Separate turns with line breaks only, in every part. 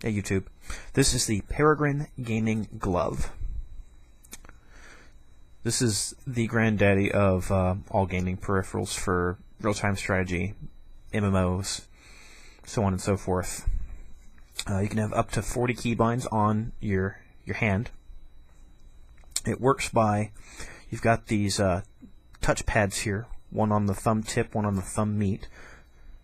Hey YouTube, this is the Peregrine Gaming Glove. This is the granddaddy of all gaming peripherals for real-time strategy, MMOs, so on and so forth. You can have up to 40 keybinds on your hand. It works by, you've got these touch pads here, one on the thumb tip, one on the thumb meat.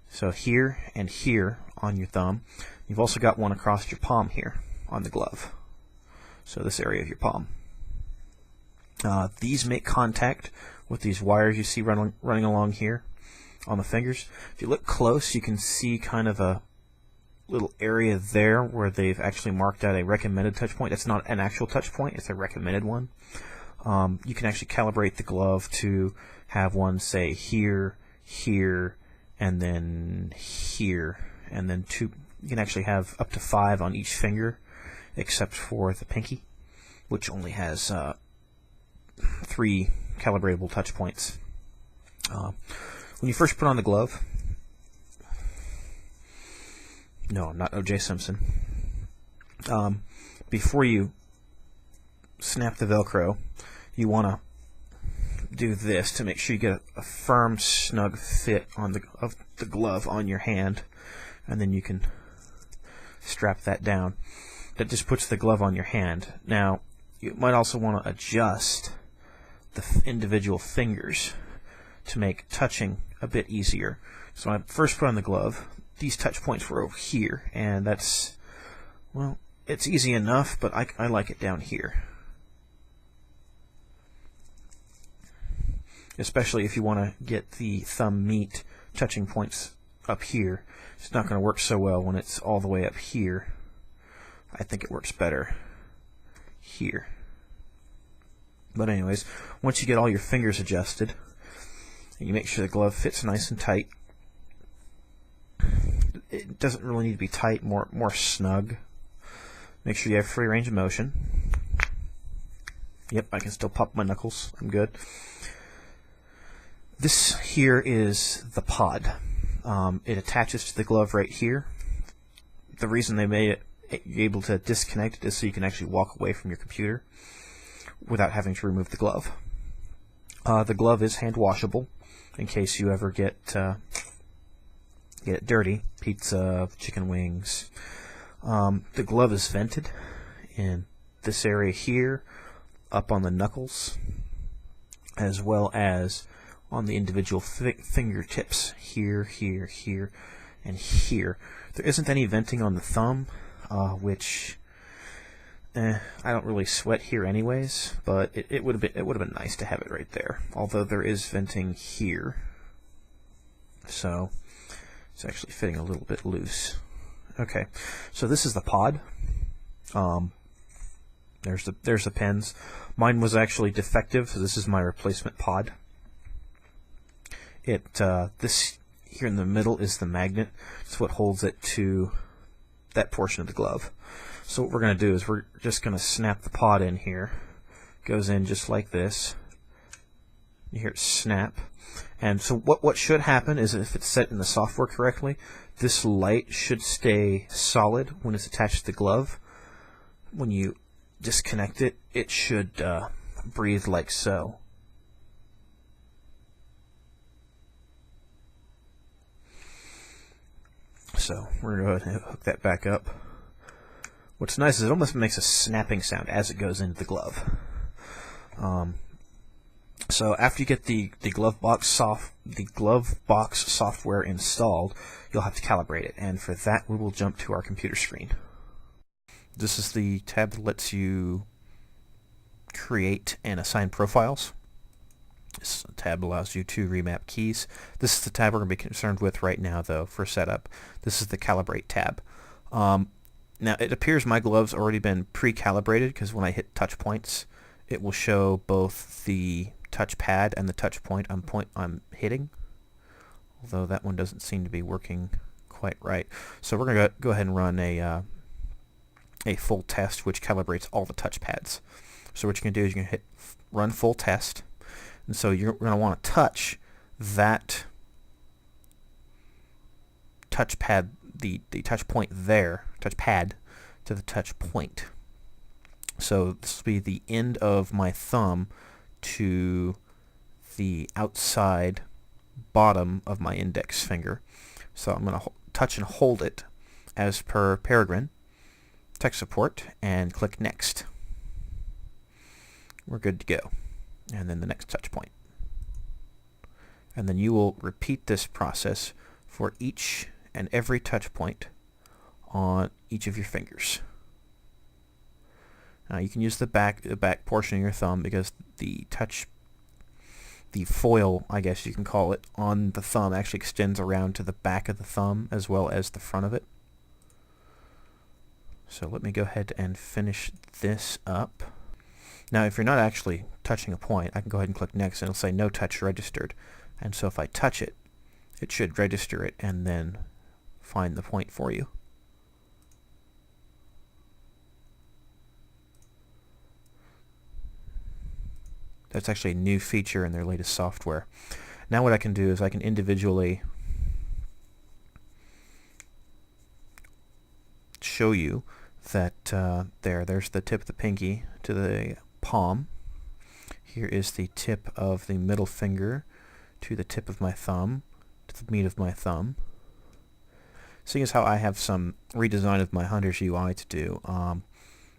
So here and here on your thumb. You've also got one across your palm here on the glove. So this area of your palm. These make contact with these wires you see running along here on the fingers. If you look close, you can see kind of a little area there where they've actually marked out a recommended touch point. It's not an actual touch point, it's a recommended one. You can actually calibrate the glove to have one say here, here, and then here, and then two. You can actually have up to 5 on each finger, except for the pinky, which only has 3 calibratable touch points. When you first put on the glove, no, I'm not O.J. Simpson. Before you snap the Velcro, you want to do this to make sure you get a firm, snug fit on of the glove on your hand, and then you can strap that down. That just puts the glove on your hand. Now, you might also want to adjust the individual fingers to make touching a bit easier. So when I first put on the glove, these touch points were over here, and that's, well, it's easy enough, but I like it down here. Especially if you want to get the thumb meat touching points up here. It's not going to work so well when it's all the way up here. I think it works better here. But anyways, once you get all your fingers adjusted, and you make sure the glove fits nice and tight, it doesn't really need to be tight, more snug. Make sure you have free range of motion. Yep, I can still pop my knuckles. I'm good. This here is the pod. It attaches to the glove right here. The reason they made it you're able to disconnect it is so you can actually walk away from your computer without having to remove the glove. The glove is hand washable in case you ever get it dirty. Pizza, chicken wings. The glove is vented in this area here, up on the knuckles, as well as on the individual fingertips, here, here, here, and here. There isn't any venting on the thumb, which I don't really sweat here anyways, but it would have been nice to have it right there. Although there is venting here, so it's actually fitting a little bit loose. Okay, so this is the pod. There's the pins. Mine was actually defective, so this is my replacement pod. This here in the middle is the magnet. It's what holds it to that portion of the glove. So what we're going to do is we're just going to snap the pod in here. Goes in just like this. You hear it snap. And so what should happen is if it's set in the software correctly, this light should stay solid when it's attached to the glove. When you disconnect it, it should breathe like so. So we're going to go ahead and hook that back up. What's nice is it almost makes a snapping sound as it goes into the glove. So after you get the glove box software installed, you'll have to calibrate it, and for that we will jump to our computer screen. This is the tab that lets you create and assign profiles. This tab allows you to remap keys. This is the tab we're going to be concerned with right now, though, for setup. This is the Calibrate tab. Now, it appears my glove's already been pre-calibrated, because when I hit touch points, it will show both the touch pad and the touch point I'm hitting, although that one doesn't seem to be working quite right. So we're going to go ahead and run a full test, which calibrates all the touch pads. So what you can do is you can hit run full test. And so you're going to want to touch that touchpad the touch point there, touch pad, to the touch point. So this will be the end of my thumb to the outside bottom of my index finger. So I'm going to touch and hold it as per Peregrine tech support and click Next. We're good to go. And then the next touch point. And then you will repeat this process for each and every touch point on each of your fingers. Now you can use the back portion of your thumb because the foil, I guess you can call it, on the thumb actually extends around to the back of the thumb as well as the front of it. So let me go ahead and finish this up. Now if you're not actually touching a point, I can go ahead and click Next and it'll say no touch registered. And so if I touch it, it should register it and then find the point for you. That's actually a new feature in their latest software. Now what I can do is I can individually show you that there's the tip of the pinky to the palm. Here is the tip of the middle finger to the tip of my thumb, to the meat of my thumb. Seeing as how I have some redesign of my Hunter's UI to do,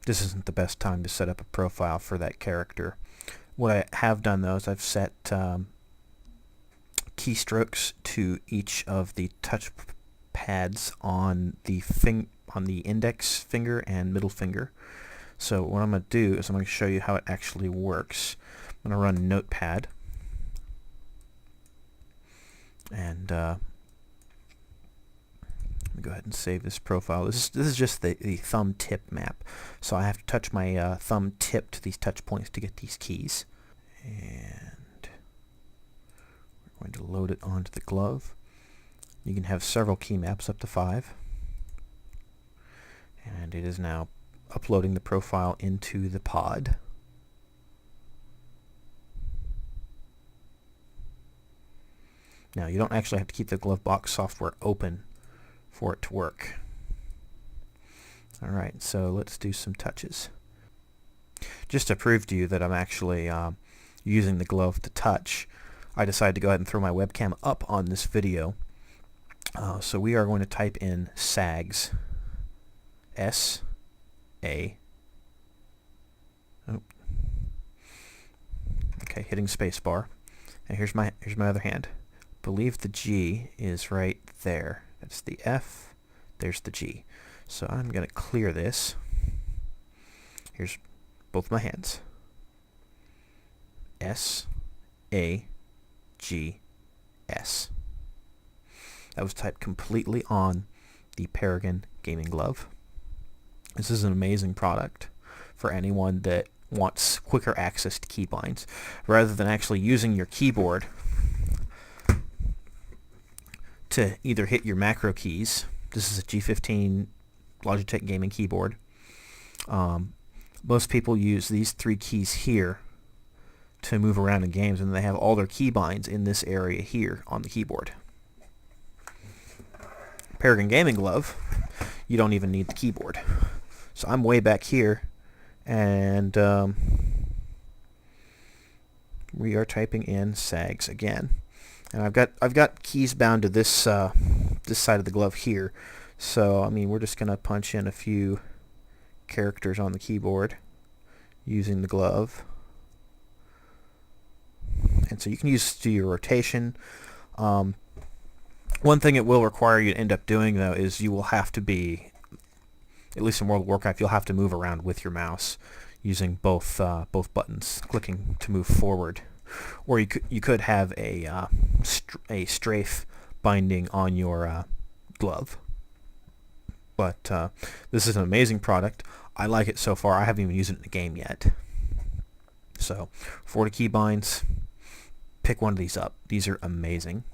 this isn't the best time to set up a profile for that character. What I have done though is I've set keystrokes to each of the touch pads on the index finger and middle finger. So what I'm going to do is I'm going to show you how it actually works. I'm going to run Notepad, and let me go ahead and save this profile. This is just the thumb tip map. So I have to touch my thumb tip to these touch points to get these keys. And we're going to load it onto the glove. You can have several key maps, up to 5. And it is now uploading the profile into the pod. Now you don't actually have to keep the Glovebox software open for it to work. Alright, so let's do some touches. Just to prove to you that I'm actually using the glove to touch, I decided to go ahead and throw my webcam up on this video. So we are going to type in SAGS. S-A. Oh. Okay, hitting spacebar. And here's my other hand. Believe the G is right there. That's the F. There's the G. So I'm going to clear this. Here's both my hands. S-A-G-S. That was typed completely on the Peregrine gaming glove. This is an amazing product for anyone that wants quicker access to keybinds. Rather than actually using your keyboard to either hit your macro keys. This is a G15 Logitech gaming keyboard. Most people use these 3 keys here to move around in games, and they have all their keybinds in this area here on the keyboard. Peregrine Gaming Glove, you don't even need the keyboard. So I'm way back here, and we are typing in SAGS again. And I've got keys bound to this this side of the glove here. So I mean, we're just gonna punch in a few characters on the keyboard using the glove. And so you can use do your rotation. One thing it will require you to end up doing though is you will have to be, at least in World of Warcraft, you'll have to move around with your mouse using both buttons, clicking to move forward. Or you could have a strafe binding on your glove. But this is an amazing product. I like it so far. I haven't even used it in the game yet. So 40 keybinds, pick one of these up. These are amazing.